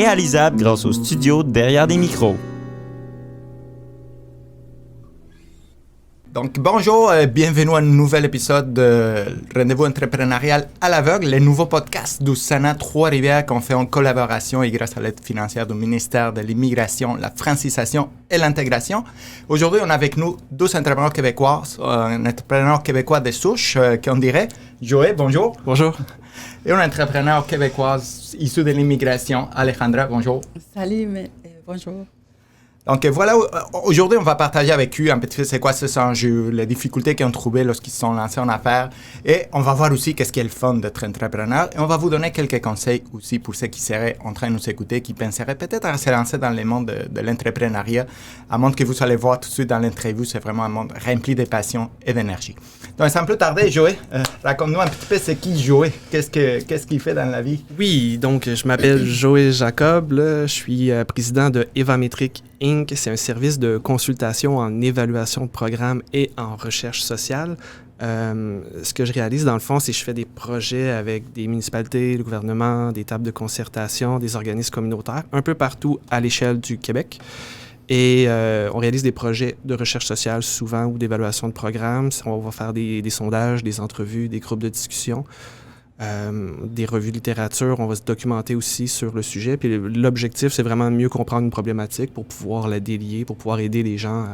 réalisable grâce au studio derrière des micros. Donc, bonjour, bienvenue à un nouvel épisode de Rendez-vous entrepreneurial à l'aveugle, le nouveau podcast du Sénat Trois-Rivières qu'on fait en collaboration et grâce à l'aide financière du ministère de l'Immigration, la Francisation et l'Intégration. Aujourd'hui, on a avec nous deux entrepreneurs québécois, un entrepreneur québécois de souche, qu'on dirait. Joël, bonjour. Bonjour. Et une entrepreneur québécoise issue de l'immigration, Alejandra, bonjour. Salut, bonjour. Donc voilà, aujourd'hui, on va partager avec eux un petit peu c'est quoi ces enjeux, les difficultés qu'ils ont trouvées lorsqu'ils se sont lancés en affaires. Et on va voir aussi qu'est-ce qui est le fun d'être entrepreneur. Et on va vous donner quelques conseils aussi pour ceux qui seraient en train de nous écouter, qui penseraient peut-être à se lancer dans le monde de l'entrepreneuriat. Un monde que vous allez voir tout de suite dans l'interview, c'est vraiment un monde rempli de passion et d'énergie. Donc sans plus tarder, Joël, raconte-nous un petit peu c'est qui Joël, qu'est-ce qu'il fait dans la vie? Oui, donc je m'appelle Joël Jacob, là, je suis président de Evametric Inc. C'est un service de consultation en évaluation de programmes et en recherche sociale. Ce que je réalise dans le fond, c'est que je fais des projets avec des municipalités, le gouvernement, des tables de concertation, des organismes communautaires, un peu partout à l'échelle du Québec. Et on réalise des projets de recherche sociale souvent ou d'évaluation de programmes. On va faire des sondages, des entrevues, des groupes de discussion. Des revues de littérature, on va se documenter aussi sur le sujet. Puis l'objectif, c'est vraiment de mieux comprendre une problématique pour pouvoir la délier, pour pouvoir aider les gens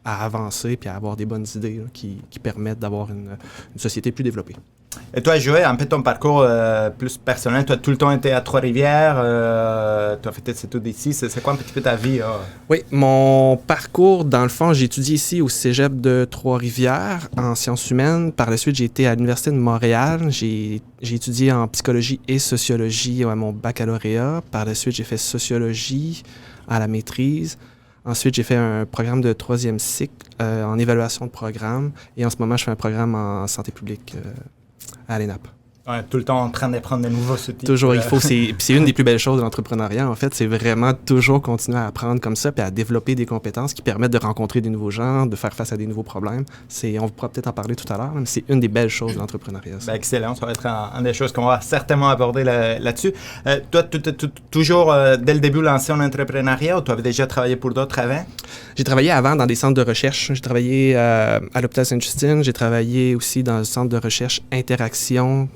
à avancer puis à avoir des bonnes idées là, qui permettent d'avoir une société plus développée. Et toi, Joël, un peu ton parcours plus personnel, tu as tout le temps été à Trois-Rivières, tu as fait tes études ici, c'est quoi un petit peu ta vie? Oui, mon parcours, dans le fond, j'ai étudié ici au cégep de Trois-Rivières en sciences humaines. Par la suite, j'ai été à l'Université de Montréal, j'ai étudié en psychologie et sociologie à mon baccalauréat. Par la suite, j'ai fait sociologie à la maîtrise. Ensuite, j'ai fait un programme de troisième cycle en évaluation de programme. Et en ce moment, je fais un programme en santé publique à l'ENAP. Ouais, tout le temps en train d'apprendre de nouveaux outils. Toujours, il faut. C'est une des plus belles choses de l'entrepreneuriat, en fait. C'est vraiment toujours continuer à apprendre comme ça puis à développer des compétences qui permettent de rencontrer des nouveaux gens, de faire face à des nouveaux problèmes. On pourra peut-être en parler tout à l'heure, mais c'est une des belles choses de l'entrepreneuriat. Ben, excellent. Ça va être une des choses qu'on va certainement aborder là-dessus. Toi, tu t'es toujours, dès le début, lancé en entrepreneuriat ou tu avais déjà travaillé pour d'autres avant? J'ai travaillé avant dans des centres de recherche. J'ai travaillé à l'hôpital Sainte-Justine. J'ai travaillé aussi dans le centre de recherche Interaction,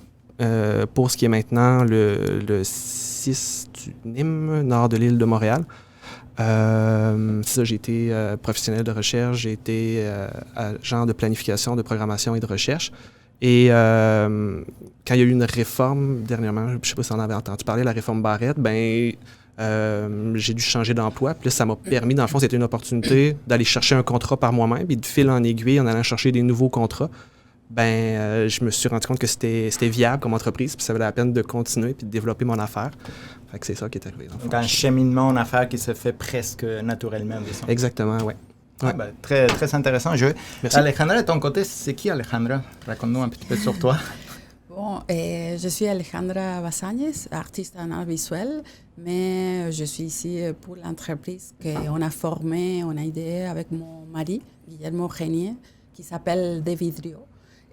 pour ce qui est maintenant le 6 du Nîmes, nord de l'île de Montréal. Ça, j'ai été professionnel de recherche, j'ai été agent de planification, de programmation et de recherche. Et quand il y a eu une réforme dernièrement, je ne sais pas si on en avait entendu parler, la réforme Barrette, j'ai dû changer d'emploi. Puis là, ça m'a permis, dans le fond, c'était une opportunité d'aller chercher un contrat par moi-même. Puis de fil en aiguille, en allant chercher des nouveaux contrats, je me suis rendu compte que c'était viable comme entreprise, puis ça valait la peine de continuer puis de développer mon affaire. Fait que c'est ça qui est arrivé. Donc, un cheminement en affaires qui se fait presque naturellement. Disons. Exactement, oui. Ouais. Très, très intéressant, Joël. Merci. Alejandra, de ton côté, c'est qui Alejandra? Raconte-nous un petit peu sur toi. Bon, je suis Alejandra Bassañez, artiste en art visuel, mais je suis ici pour l'entreprise qu'on a formée, on a aidé avec mon mari, Guillermo Renier, qui s'appelle De Vidrio.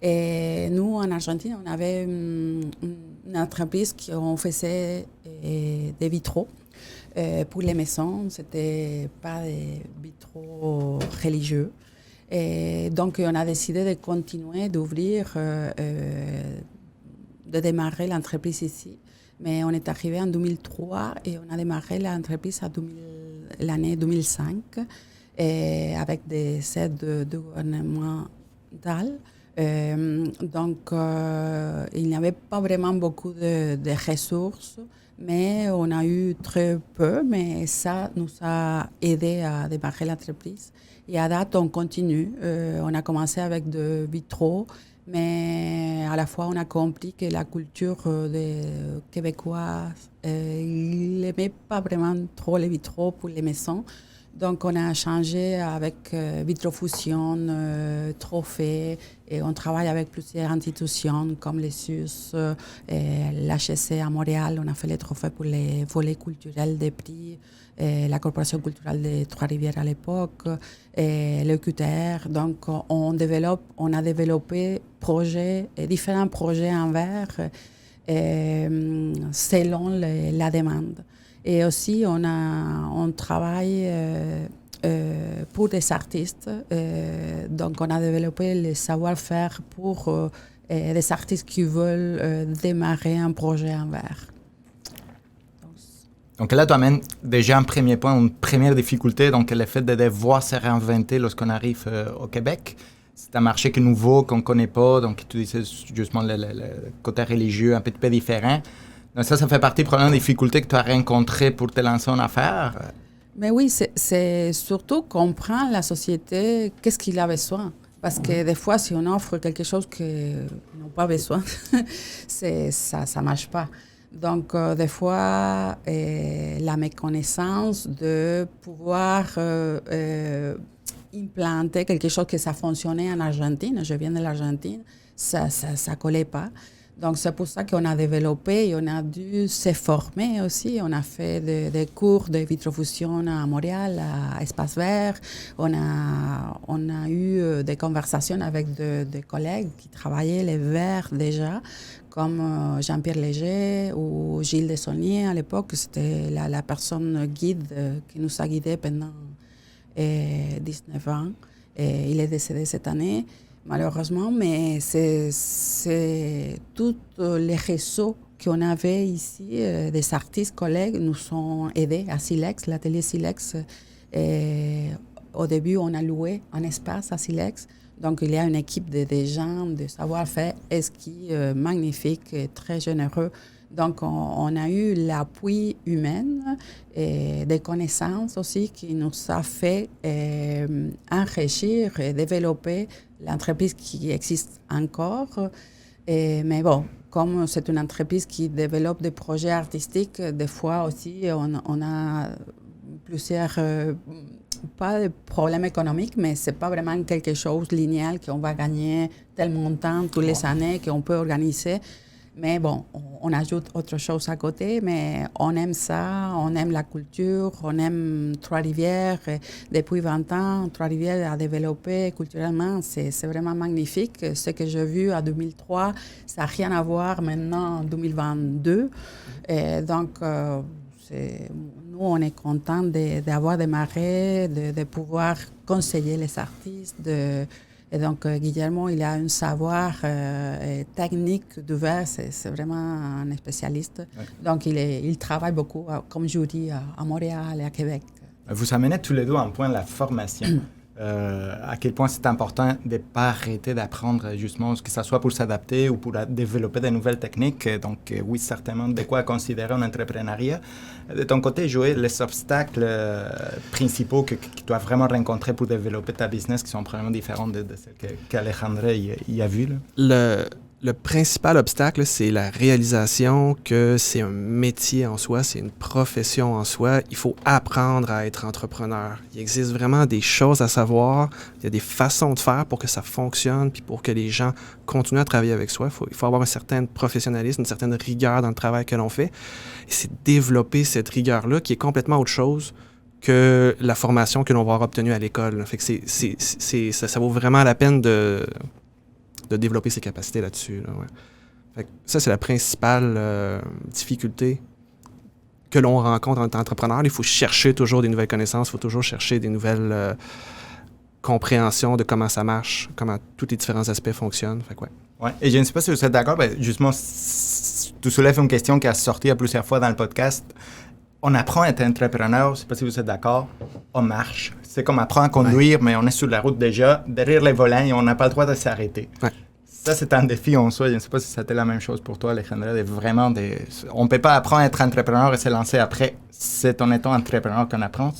Et nous, en Argentine, on avait une entreprise qui on faisait des vitraux pour les maisons. C'était pas des vitraux religieux. Et donc, on a décidé de continuer, d'ouvrir, de démarrer l'entreprise ici. Mais on est arrivé en 2003 et on a démarré l'entreprise l'année 2005 avec des aides gouvernementales. Donc, il n'y avait pas vraiment beaucoup de ressources, mais on a eu très peu, mais ça nous a aidé à démarrer l'entreprise. Et à date, on continue. On a commencé avec des vitraux, mais à la fois, on a compris que la culture des Québécois, ils n'aimaient pas vraiment trop les vitraux pour les maisons. Donc, on a changé avec Vitrofusion, Trophée, et on travaille avec plusieurs institutions comme les SUS, l'HEC à Montréal. On a fait les trophées pour les volets culturels des prix, la Corporation culturelle de Trois-Rivières à l'époque, le QTR. Donc, on a développé différents projets en verre selon la demande. Et aussi, on travaille pour des artistes. Donc, on a développé le savoir-faire pour des artistes qui veulent démarrer un projet en verre. Donc là, tu amènes déjà un premier point, une première difficulté, donc le fait de devoir se réinventer lorsqu'on arrive au Québec. C'est un marché qui est nouveau, qu'on ne connaît pas, donc tu disais justement le côté religieux un petit peu différent. Donc ça fait partie probablement des difficultés que tu as rencontrées pour te lancer en affaires. Mais oui, c'est surtout comprendre la société, qu'est-ce qu'il a besoin. Parce que des fois, si on offre quelque chose qu'ils n'ont pas besoin, ça ne marche pas. Donc, des fois, la méconnaissance de pouvoir implanter quelque chose que ça fonctionnait en Argentine, je viens de l'Argentine, ça ne collait pas. Donc, c'est pour ça qu'on a développé et on a dû se former aussi. On a fait des cours de vitrofusion à Montréal, à Espace Vert. On a eu des conversations avec des collègues qui travaillaient les verres déjà, comme Jean-Pierre Léger ou Gilles Desaulniers à l'époque. C'était la personne guide qui nous a guidés pendant 19 ans. Et il est décédé cette année, malheureusement, mais c'est tous les réseaux qu'on avait ici, des artistes, collègues, nous ont aidés à Silex, l'atelier Silex. Au début, on a loué un espace à Silex. Donc, il y a une équipe de gens de savoir-faire magnifique et très généreux. Donc, on a eu l'appui humain et des connaissances aussi qui nous a fait enrichir et développer l'entreprise qui existe encore. Mais bon, comme c'est une entreprise qui développe des projets artistiques, des fois aussi, on a plusieurs, pas de problèmes économiques, mais ce n'est pas vraiment quelque chose linéaire qu'on va gagner tel montant toutes les années, qu'on peut organiser. Mais bon, on ajoute autre chose à côté, mais on aime ça, on aime la culture, on aime Trois-Rivières. Depuis 20 ans, Trois-Rivières a développé culturellement, c'est vraiment magnifique. Ce que j'ai vu en 2003, ça n'a rien à voir maintenant en 2022. Et donc, nous, on est contents d'avoir démarré, de pouvoir conseiller les artistes, et donc, Guillermo, il a un savoir technique du verre, c'est vraiment un spécialiste. Ouais. Donc, il travaille beaucoup comme jury à Montréal et à Québec. Vous amenez tous les deux à un point de la formation. À quel point c'est important de ne pas arrêter d'apprendre, justement, que ce soit pour s'adapter ou pour développer de nouvelles techniques. Donc, oui, certainement, de quoi considérer un entrepreneuriat. De ton côté, Joël, les obstacles principaux que tu dois vraiment rencontrer pour développer ta business qui sont probablement différents de celles qu'Alejandra y a vues? Le principal obstacle, c'est la réalisation que c'est un métier en soi, c'est une profession en soi. Il faut apprendre à être entrepreneur. Il existe vraiment des choses à savoir. Il y a des façons de faire pour que ça fonctionne, puis pour que les gens continuent à travailler avec soi. Il faut avoir un certain professionnalisme, une certaine rigueur dans le travail que l'on fait. Et c'est développer cette rigueur-là qui est complètement autre chose que la formation que l'on va avoir obtenue à l'école. Fait que ça vaut vraiment la peine de développer ses capacités là-dessus. Là, ouais. Fait que ça, c'est la principale difficulté que l'on rencontre en tant qu'entrepreneur. Il faut chercher toujours des nouvelles connaissances, il faut toujours chercher des nouvelles compréhensions de comment ça marche, comment tous les différents aspects fonctionnent. Fait que, ouais. Ouais. Et je ne sais pas si vous êtes d'accord, mais justement, tu soulèves une question qui a sorti à plusieurs fois dans le podcast. On apprend à être entrepreneur, je ne sais pas si vous êtes d'accord, on marche. C'est comme apprendre à conduire, mais on est sur la route déjà, derrière les volants, et on n'a pas le droit de s'arrêter. Ouais. Ça, c'est un défi en soi. Je ne sais pas si c'était la même chose pour toi, Alejandra. On ne peut pas apprendre à être entrepreneur et se lancer après. C'est en étant entrepreneur qu'on apprend.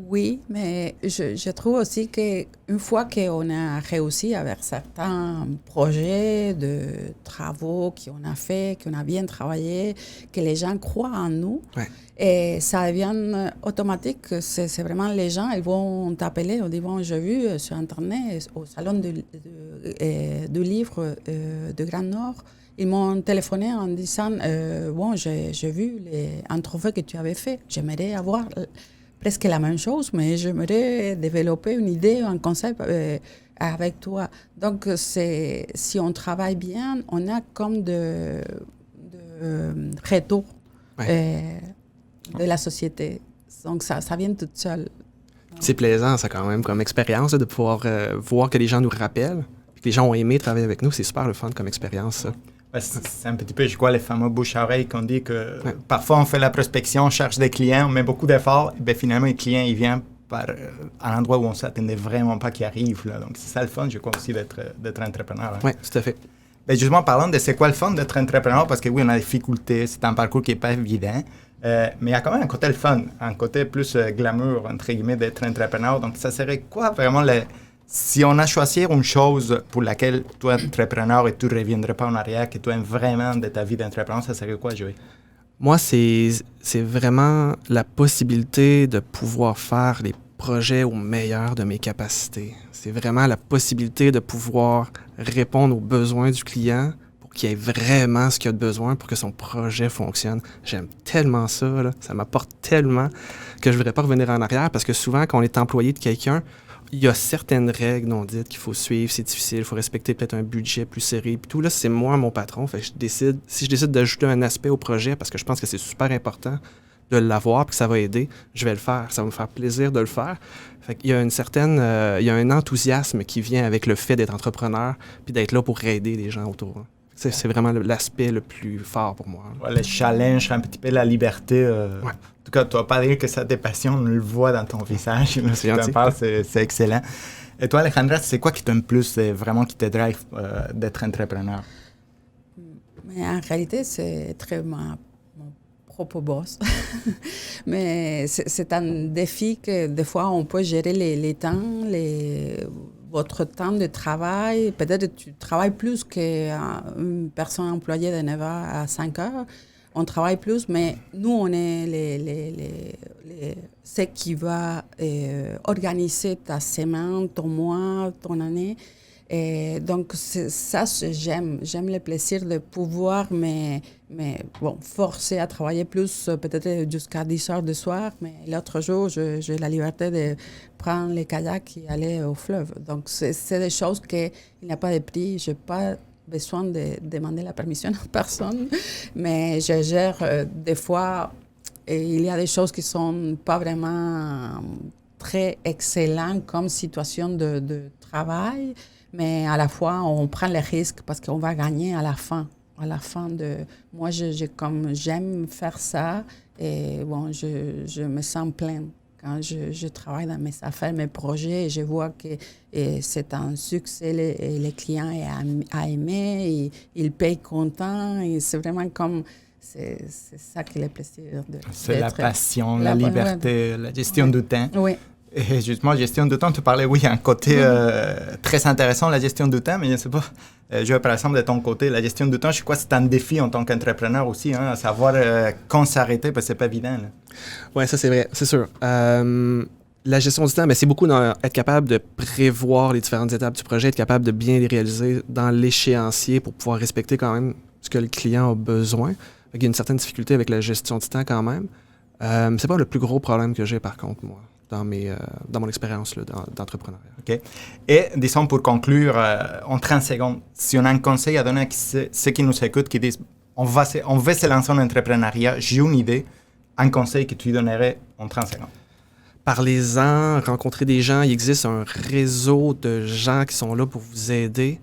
Oui, mais je trouve aussi qu'une fois qu'on a réussi avec certains projets de travaux qu'on a fait, qu'on a bien travaillé, que les gens croient en nous, ouais. Et ça devient automatique. C'est vraiment les gens, ils vont t'appeler, ils disent, bon, j'ai vu sur Internet, au salon du livre de Grand Nord, ils m'ont téléphoné en disant, bon, j'ai vu un trophée que tu avais fait, j'aimerais avoir presque la même chose, mais j'aimerais développer une idée, un concept avec toi. Donc, si on travaille bien, on a comme de retour. Ouais. de la société. Donc, ça vient tout seul. C'est plaisant, ça, quand même, comme expérience, là, de pouvoir voir que les gens nous rappellent, que les gens ont aimé travailler avec nous. C'est super le fun comme expérience, ça. Ouais, c'est un petit peu, je crois, les fameux bouche-à-oreille qu'on dit que parfois on fait la prospection, on cherche des clients, on met beaucoup d'efforts, et bien finalement, le client, il vient à l'endroit où on ne s'attendait vraiment pas qu'il arrive. Là. Donc, c'est ça le fun, je crois, aussi d'être entrepreneur. Hein. Oui, tout à fait. Ben justement, parlant de c'est quoi le fun d'être entrepreneur, parce que oui, on a des difficultés, c'est un parcours qui n'est pas évident, mais il y a quand même un côté le fun, un côté plus glamour, entre guillemets, d'être entrepreneur. Donc, ça serait quoi vraiment si on a choisi une chose pour laquelle toi, entrepreneur, et tu ne reviendrais pas en arrière, que tu aimes vraiment de ta vie d'entrepreneur, ça serait quoi, Joey? Moi, c'est vraiment la possibilité de pouvoir faire les projets au meilleur de mes capacités. C'est vraiment la possibilité de pouvoir répondre aux besoins du client pour qu'il ait vraiment ce qu'il a de besoin pour que son projet fonctionne. J'aime tellement ça, là. Ça m'apporte tellement que je ne voudrais pas revenir en arrière parce que souvent, quand on est employé de quelqu'un, il y a certaines règles non dites qu'il faut suivre, c'est difficile, il faut respecter peut-être un budget plus serré. Puis tout, là, c'est moi mon patron. Fait que si je décide d'ajouter un aspect au projet parce que je pense que c'est super important de l'avoir et que ça va aider, je vais le faire. Ça va me faire plaisir de le faire. Fait qu'il y a il y a un enthousiasme qui vient avec le fait d'être entrepreneur puis d'être là pour aider les gens autour. Hein. C'est vraiment l'aspect le plus fort pour moi. Ouais, le challenge, un petit peu la liberté. Ouais. En tout cas, tu vas pas dire que ça te passionne, on le voit dans ton visage. Là, si tu en parles, c'est excellent. Et toi, Alejandra, c'est quoi qui t'aime plus, vraiment qui te drive d'être entrepreneur? Mais en réalité, c'est très mon propre boss. Mais c'est un défi que des fois, on peut gérer les temps, votre temps de travail. Peut-être que tu travailles plus qu'une personne employée de 9h à 5h. On travaille plus, mais nous, on est ce qui va organiser ta semaine, ton mois, ton année. Et donc, ça, j'aime. J'aime le plaisir de pouvoir forcer à travailler plus, peut-être jusqu'à 10 heures du soir. Mais l'autre jour, j'ai la liberté de prendre les kayaks et aller au fleuve. Donc, c'est des choses qu'il n'y a pas de prix. Je n'ai pas besoin de demander la permission à personne. Mais je gère des fois, et il y a des choses qui ne sont pas vraiment très excellentes comme situation de travail. Mais à la fois, on prend les risques parce qu'on va gagner à la fin. À la fin de... Moi, comme j'aime faire ça, et bon, je me sens pleine quand je travaille dans mes affaires, mes projets, et je vois que c'est un succès, les clients a aimé, et ils payent content, et c'est vraiment comme... C'est ça qui est le plaisir. C'est la passion, la liberté, la gestion du temps. Oui. Et justement, gestion du temps, tu parlais, oui, un côté très intéressant, la gestion du temps, mais je ne sais pas, je veux par exemple de ton côté, la gestion du temps, je crois que c'est un défi en tant qu'entrepreneur aussi, hein, à savoir quand s'arrêter, parce que ce n'est pas évident. Oui, ça c'est vrai, c'est sûr. La gestion du temps, c'est beaucoup être capable de prévoir les différentes étapes du projet, être capable de bien les réaliser dans l'échéancier pour pouvoir respecter quand même ce que le client a besoin. Il y a une certaine difficulté avec la gestion du temps quand même. C'est pas le plus gros problème que j'ai par contre, moi, dans mon expérience d'entrepreneuriat. OK. Et disons pour conclure, en 30 secondes, si on a un conseil à donner à ceux qui nous écoutent, qui disent on veut se lancer en entrepreneuriat, j'ai une idée, un conseil que tu donnerais en 30 secondes. Parlez-en, rencontrez des gens. Il existe un réseau de gens qui sont là pour vous aider.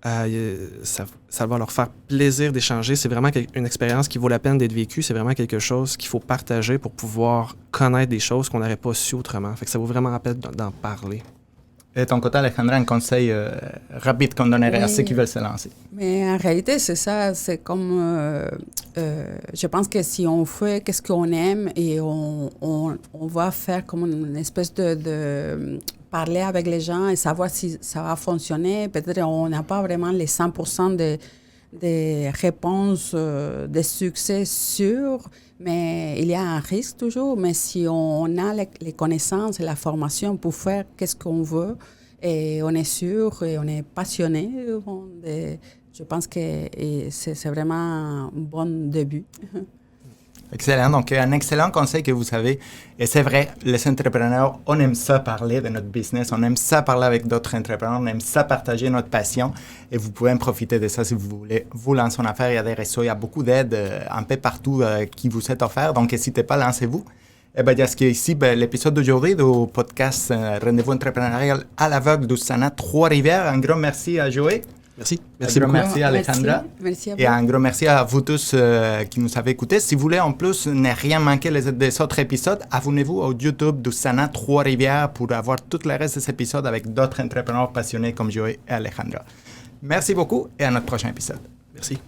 Ça va leur faire plaisir d'échanger. C'est vraiment une expérience qui vaut la peine d'être vécue. C'est vraiment quelque chose qu'il faut partager pour pouvoir connaître des choses qu'on n'aurait pas su autrement. Fait que ça vaut vraiment la peine d'en parler. Et de ton côté, Alejandra, un conseil rapide qu'on donnerait à ceux qui veulent se lancer? Mais en réalité, c'est ça. C'est comme... je pense que si on fait qu'est-ce qu'on aime et on va faire comme une espèce de parler avec les gens et savoir si ça va fonctionner. Peut-être on n'a pas vraiment les 100% de réponses de succès sûrs, mais il y a un risque toujours. Mais si on a les connaissances et la formation pour faire qu'est-ce qu'on veut, et on est sûr et on est passionné, je pense que c'est vraiment un bon début. Excellent. Donc, un excellent conseil que vous avez. Et c'est vrai, les entrepreneurs, on aime ça parler de notre business, on aime ça parler avec d'autres entrepreneurs, on aime ça partager notre passion. Et vous pouvez en profiter de ça si vous voulez vous lancer en affaires. Il y a des réseaux, il y a beaucoup d'aides un peu partout qui vous est offert. Donc, n'hésitez pas, lancez-vous. Et bien, ici, l'épisode d'aujourd'hui du podcast Rendez-vous entrepreneurial à l'aveugle du Sana Trois-Rivières. Un grand merci à Joey. Merci. Merci beaucoup. Merci Alejandra. Merci à vous. Et un grand merci à vous tous qui nous avez écoutés. Si vous voulez en plus ne rien manquer des autres épisodes, abonnez-vous au YouTube du Sana Trois-Rivières pour avoir tout le reste des épisodes avec d'autres entrepreneurs passionnés comme Joey et Alejandra. Merci beaucoup et à notre prochain épisode. Merci.